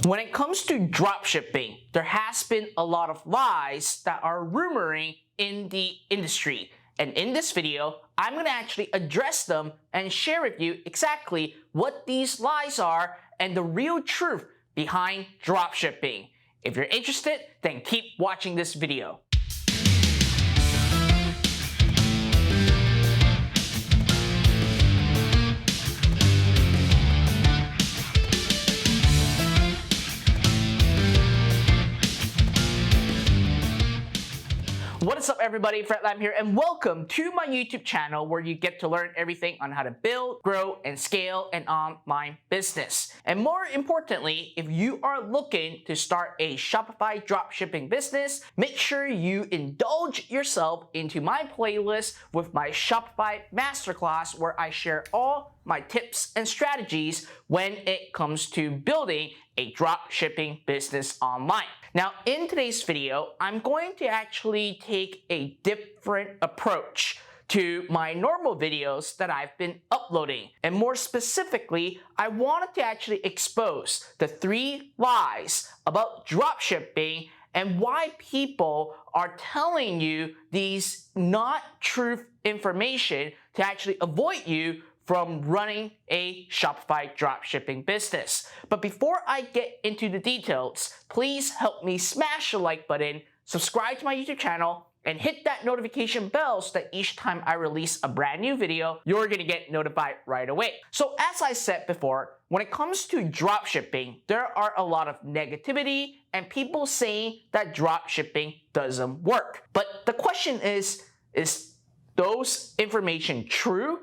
When it comes to dropshipping, there has been a lot of lies that are rumoring in the industry. And in this video, I'm going to actually address them and share with you exactly what these lies are and the real truth behind dropshipping. If you're interested, then keep watching this video. What is up, everybody? Fred Lam here, and welcome to my YouTube channel where you get to learn everything on how to build, grow, and scale an online business. And more importantly, if you are looking to start a Shopify dropshipping business, make sure you indulge yourself into my playlist with my Shopify Masterclass where I share all my tips and strategies when it comes to building a dropshipping business online. Now, in today's video, I'm going to actually take a different approach to my normal videos that I've been uploading. And more specifically, I wanted to actually expose the 3 lies about dropshipping and why people are telling you these not truth information to actually avoid you from running a Shopify dropshipping business. But before I get into the details, please help me smash the like button, subscribe to my YouTube channel, and hit that notification bell so that each time I release a brand new video, you're gonna get notified right away. So as I said before, when it comes to dropshipping, there are a lot of negativity and people saying that dropshipping doesn't work. But the question is those information true?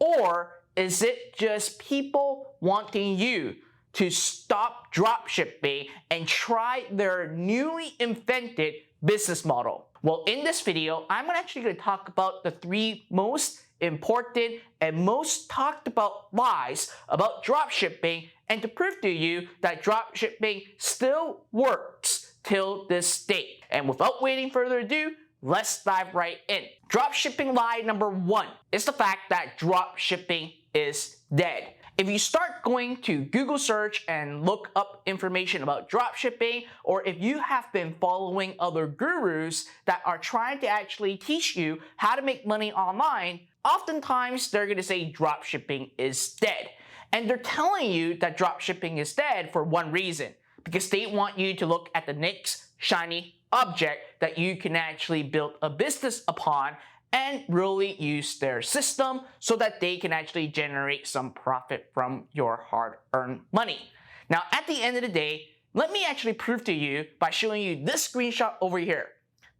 Or is it just people wanting you to stop dropshipping and try their newly invented business model? Well, in this video, I'm actually going to talk about the 3 most important and most talked about lies about dropshipping and to prove to you that dropshipping still works till this date. And without waiting further ado, let's dive right in. Dropshipping lie number 1 is the fact that dropshipping is dead. If you start going to Google search and look up information about dropshipping, or if you have been following other gurus that are trying to actually teach you how to make money online, oftentimes they're going to say dropshipping is dead. And they're telling you that dropshipping is dead for one reason, because they want you to look at the next shiny object that you can actually build a business upon and really use their system so that they can actually generate some profit from your hard-earned money. Now, at the end of the day, let me actually prove to you by showing you this screenshot over here.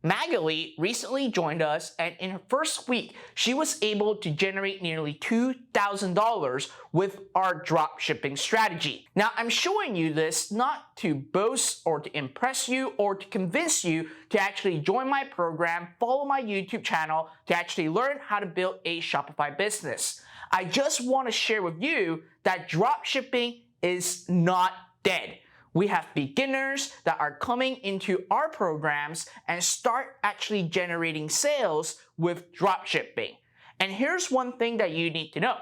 Magali recently joined us, and in her first week, she was able to generate nearly $2,000 with our dropshipping strategy. Now, I'm showing you this not to boast or to impress you or to convince you to actually join my program, follow my YouTube channel to actually learn how to build a Shopify business. I just want to share with you that dropshipping is not dead. We have beginners that are coming into our programs and start actually generating sales with dropshipping. And here's one thing that you need to know.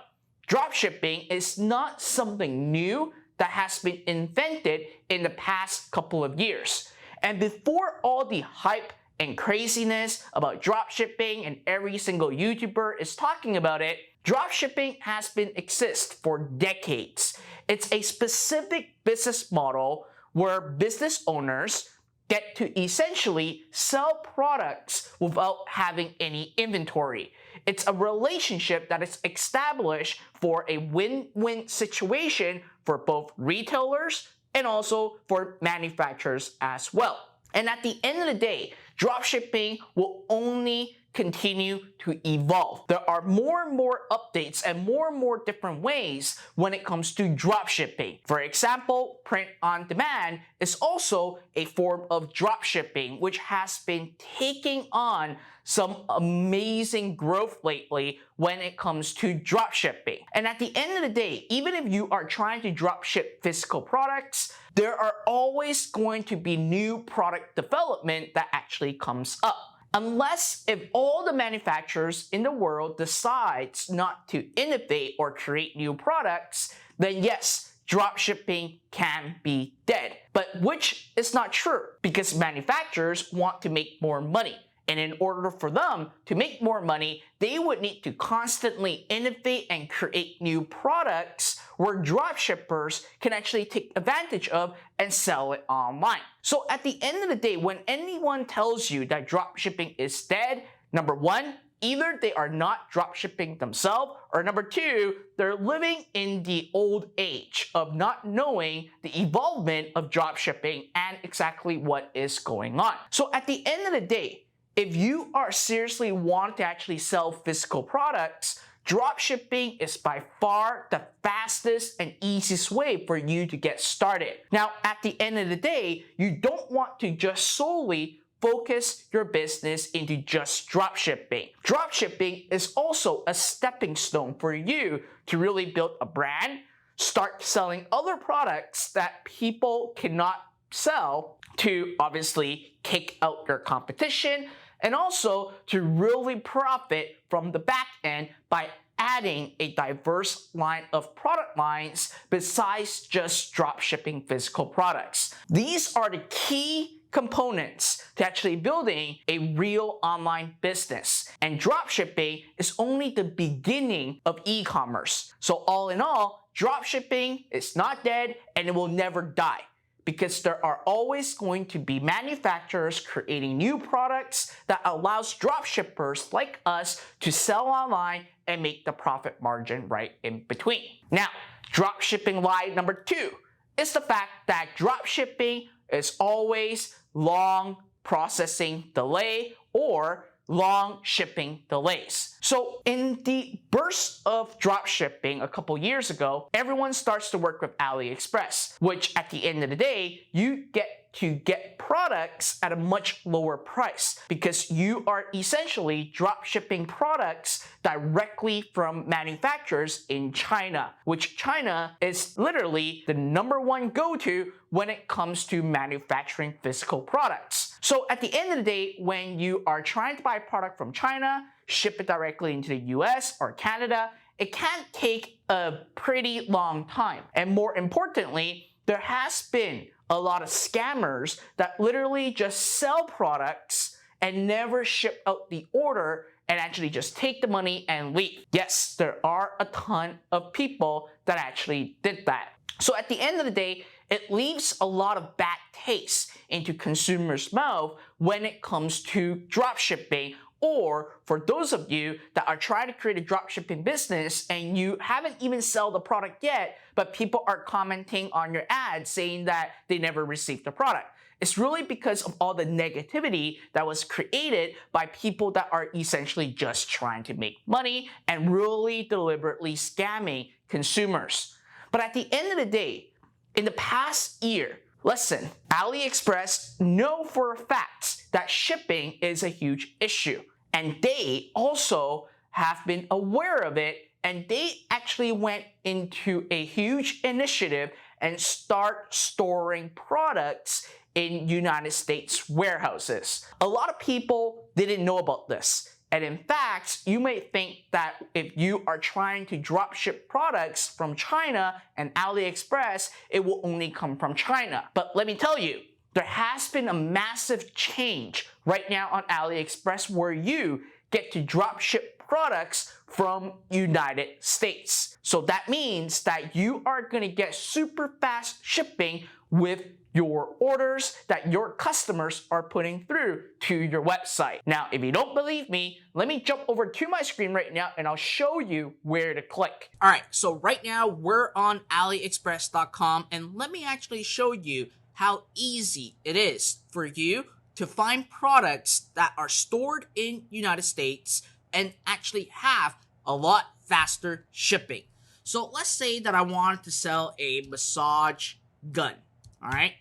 Dropshipping is not something new that has been invented in the past couple of years. And before all the hype and craziness about dropshipping and every single YouTuber is talking about it, dropshipping has been exist for decades. It's a specific business model where business owners get to essentially sell products without having any inventory. It's a relationship that is established for a win-win situation for both retailers and also for manufacturers as well. And at the end of the day, dropshipping will only continue to evolve. There are more and more updates and more different ways when it comes to dropshipping. For example, print on demand is also a form of dropshipping, which has been taking on some amazing growth lately when it comes to dropshipping. And at the end of the day, even if you are trying to dropship physical products, there are always going to be new product development that actually comes up. Unless if all the manufacturers in the world decides not to innovate or create new products, then yes, dropshipping can be dead. but which is not true because manufacturers want to make more money. And in order for them to make more money, they would need to constantly innovate and create new products where dropshippers can actually take advantage of and sell it online. So at the end of the day, when anyone tells you that dropshipping is dead, number one, either they are not dropshipping themselves, or number two, they're living in the old age of not knowing the evolvement of dropshipping and exactly what is going on. So at the end of the day, if you are seriously want to actually sell physical products, dropshipping is by far the fastest and easiest way for you to get started. Now, at the end of the day, you don't want to just solely focus your business into just dropshipping. Dropshipping is also a stepping stone for you to really build a brand, start selling other products that people cannot sell, to obviously kick out your competition, and also to really profit from the back end by adding a diverse line of product lines besides just dropshipping physical products. These are the key components to actually building a real online business. And dropshipping is only the beginning of e-commerce. So all in all, dropshipping is not dead and it will never die, because there are always going to be manufacturers creating new products that allows dropshippers like us to sell online and make the profit margin right in between. Now, dropshipping lie number two is the fact that dropshipping is always long processing delay or long shipping delays. So in the burst of dropshipping a couple years ago, everyone starts to work with AliExpress, which at the end of the day, you get to get products at a much lower price because you are essentially dropshipping products directly from manufacturers in China, which China is literally the #1 go-to when it comes to manufacturing physical products. So at the end of the day, when you are trying to buy a product from China, ship it directly into the US or Canada, it can take a pretty long time. And more importantly, there has been a lot of scammers that literally just sell products and never ship out the order and actually just take the money and leave. Yes, there are a ton of people that actually did that. So at the end of the day, it leaves a lot of bad taste into consumers' mouth when it comes to dropshipping. Or for those of you that are trying to create a dropshipping business and you haven't even sold the product yet, but people are commenting on your ad saying that they never received the product. It's really because of all the negativity that was created by people that are essentially just trying to make money and really deliberately scamming consumers. But at the end of the day, in the past year, listen, AliExpress know for a fact that shipping is a huge issue. And they also have been aware of it, and they actually went into a huge initiative and start storing products in United States warehouses. A lot of people didn't know about this. And in fact, you may think that if you are trying to drop ship products from China and AliExpress, it will only come from China. But let me tell you, there has been a massive change right now on AliExpress where you get to drop ship products from United States. So that means that you are gonna get super fast shipping with your orders that your customers are putting through to your website. Now, if you don't believe me, let me jump over to my screen right now and I'll show you where to click. All right, so right now we're on AliExpress.com and let me actually show you how easy it is for you to find products that are stored in United States and actually have a lot faster shipping. So let's say that I wanted to sell a massage gun, all right?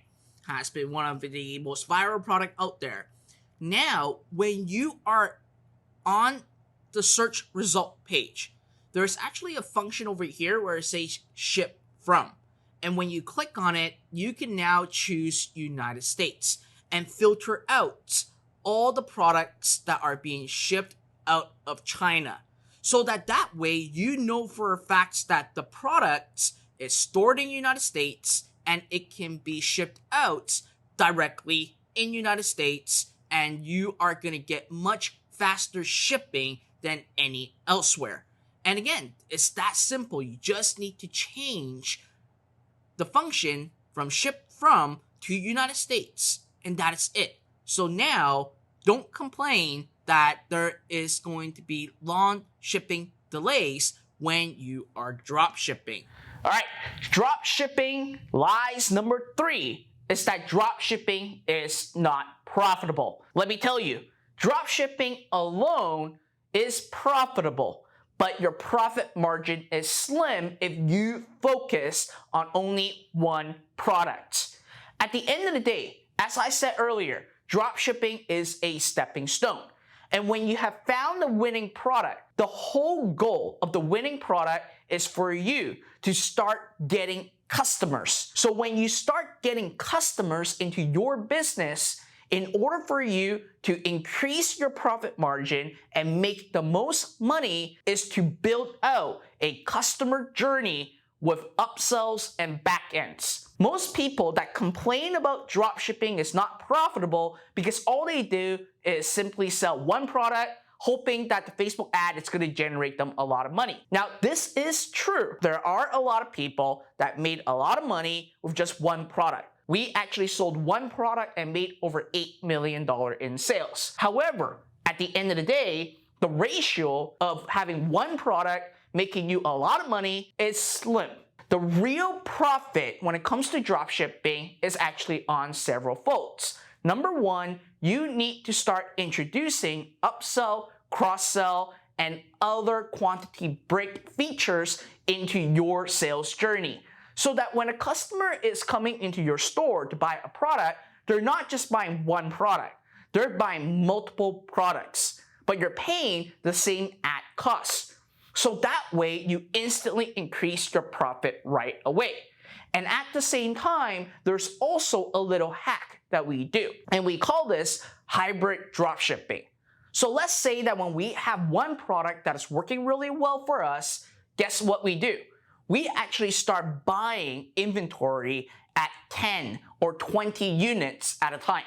Has been one of the most viral product out there. Now, when you are on the search result page, there's actually a function over here where it says ship from. And when you click on it, you can now choose United States and filter out all the products that are being shipped out of China. So that way you know for a fact that the product is stored in the United States and it can be shipped out directly in United States, and you are going to get much faster shipping than any elsewhere. And again, it's that simple. You just need to change the function from ship from to United States, and that is it. So now, don't complain that there is going to be long shipping delays when you are drop shipping. All right, drop shipping lies number 3 is that drop shipping is not profitable. Let me tell you, drop shipping alone is profitable, but your profit margin is slim if you focus on only one product. At the end of the day, as I said earlier, drop shipping is a stepping stone. And when you have found the winning product, the whole goal of the winning product is for you to start getting customers. So when you start getting customers into your business, in order for you to increase your profit margin and make the most money is to build out a customer journey with upsells and backends. Most people that complain about dropshipping is not profitable because all they do is simply sell one product, hoping that the Facebook ad is going to generate them a lot of money. Now, this is true. There are a lot of people that made a lot of money with just one product. We actually sold one product and made over $8 million in sales. However, at the end of the day, the ratio of having one product making you a lot of money is slim. The real profit when it comes to dropshipping is actually on several folds. Number 1, you need to start introducing upsell, cross-sell, and other quantity break features into your sales journey, so that when a customer is coming into your store to buy a product, they're not just buying one product, they're buying multiple products, but you're paying the same at cost. So that way, you instantly increase your profit right away. And at the same time, there's also a little hack that we do, and we call this hybrid dropshipping. So let's say that when we have one product that is working really well for us, guess what we do? We actually start buying inventory at 10 or 20 units at a time.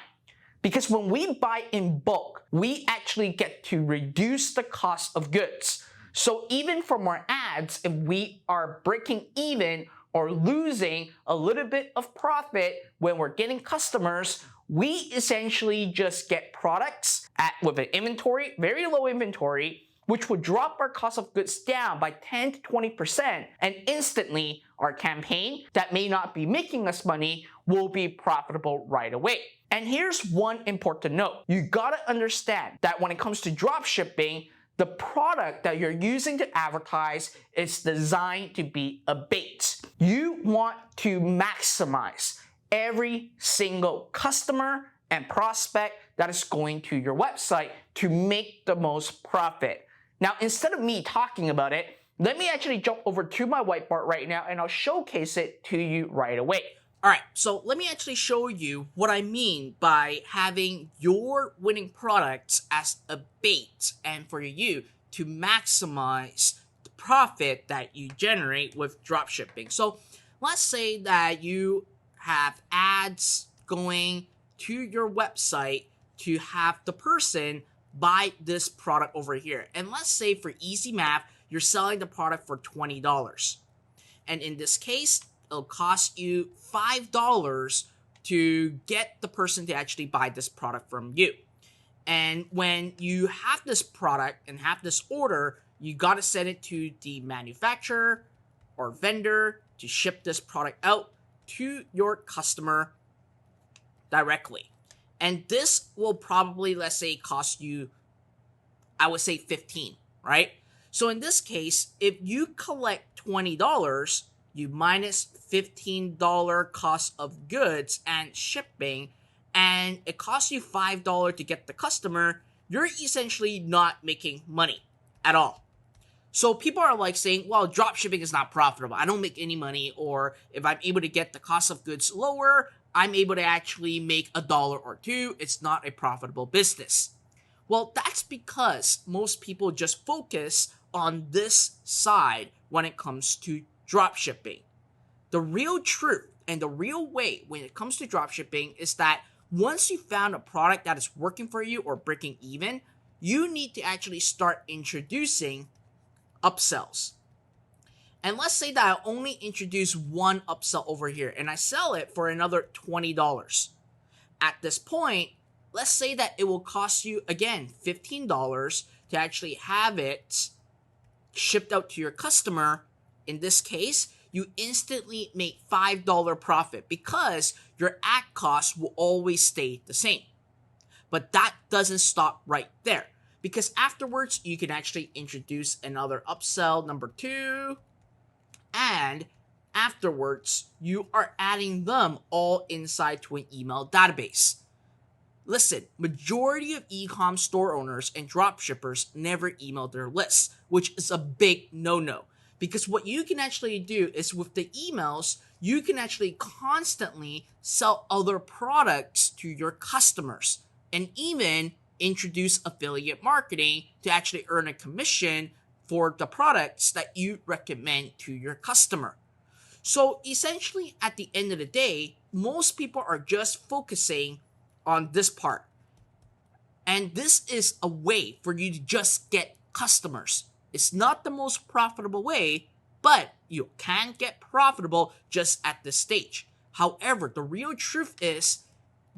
Because when we buy in bulk, we actually get to reduce the cost of goods. So even from our ads, if we are breaking even or losing a little bit of profit when we're getting customers, we essentially just get products with an inventory, very low inventory, which would drop our cost of goods down by 10 to 20%, and instantly our campaign that may not be making us money will be profitable right away. And here's one important note. You gotta understand that when it comes to drop shipping, the product that you're using to advertise is designed to be a bait. You want to maximize every single customer and prospect that is going to your website to make the most profit. Now, instead of me talking about it, let me actually jump over to my whiteboard right now and I'll showcase it to you right away. All right, so let me actually show you what I mean by having your winning products as a bait and for you to maximize the profit that you generate with dropshipping. So let's say that you have ads going to your website to have the person buy this product over here. And let's say for easy math, you're selling the product for $20. And in this case, it'll cost you $5 to get the person to actually buy this product from you. And when you have this product and have this order, you got to send it to the manufacturer or vendor to ship this product out to your customer directly. And this will probably, let's say, cost you, I would say 15, right? So in this case, if you collect $20, you minus $15 cost of goods and shipping, and it costs you $5 to get the customer, you're essentially not making money at all. So people are like saying, well, drop shipping is not profitable. I don't make any money, or if I'm able to get the cost of goods lower, I'm able to actually make $1 or $2. It's not a profitable business. Well, that's because most people just focus on this side when it comes to drop shipping. The real truth And the real way when it comes to dropshipping is that once you found a product that is working for you or breaking even, you need to actually start introducing upsells. And let's say that I only introduce one upsell over here and I sell it for another $20. At this point, let's say that it will cost you, again, $15 to actually have it shipped out to your customer. In this case, you instantly make $5 profit because your ad cost will always stay the same. But that doesn't stop right there, because afterwards you can actually introduce another upsell, number 2, and afterwards you are adding them all inside to an email database. Listen, majority of e-com store owners and dropshippers never email their lists, which is a big no-no. Because what you can actually do is with the emails, you can actually constantly sell other products to your customers and even introduce affiliate marketing to actually earn a commission for the products that you recommend to your customer. So essentially, at the end of the day, most people are just focusing on this part. And this is a way for you to just get customers. It's not the most profitable way, but you can get profitable just at this stage. However, the real truth is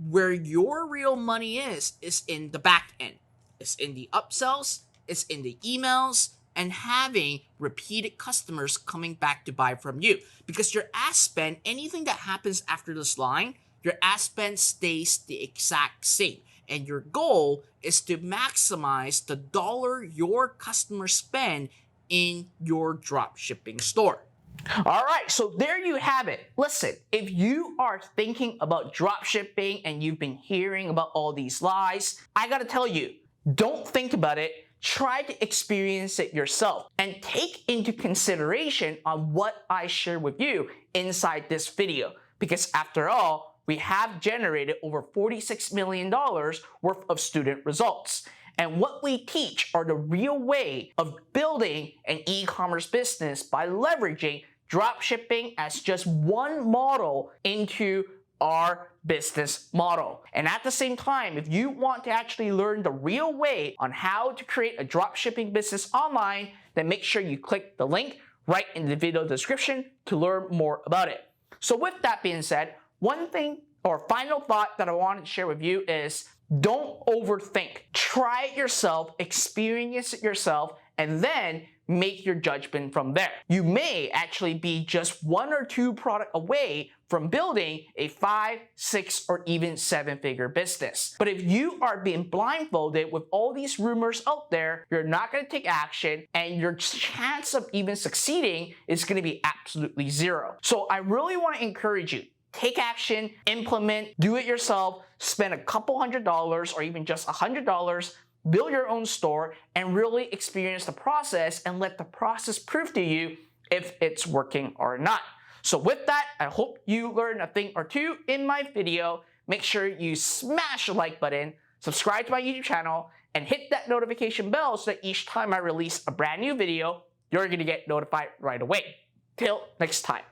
where your real money is in the back end. It's in the upsells, it's in the emails, and having repeated customers coming back to buy from you. Because your ad spend, anything that happens after this line, your ad spend stays the exact same. And your goal is to maximize the dollar your customers spend in your dropshipping store. All right, so there you have it. Listen, if you are thinking about dropshipping and you've been hearing about all these lies, I gotta tell you, don't think about it. Try to experience it yourself and take into consideration on what I share with you inside this video. Because after all, we have generated over $46 million worth of student results. And what we teach are the real way of building an e-commerce business by leveraging dropshipping as just one model into our business model. And at the same time, if you want to actually learn the real way on how to create a dropshipping business online, then make sure you click the link right in the video description to learn more about it. So with that being said, one thing or final thought that I wanted to share with you is don't overthink. Try it yourself, experience it yourself, and then make your judgment from there. You may actually be just 1 or 2 products away from building a 5, 6, or even 7-figure business. But if you are being blindfolded with all these rumors out there, you're not going to take action, and your chance of even succeeding is going to be absolutely 0. So I really want to encourage you. Take action, implement, do it yourself, spend a couple $100s or even just $100, build your own store, and really experience the process and let the process prove to you if it's working or not. So with that, I hope you learned a thing or two in my video. Make sure you smash the like button, subscribe to my YouTube channel, and hit that notification bell so that each time I release a brand new video, you're going to get notified right away. Till next time.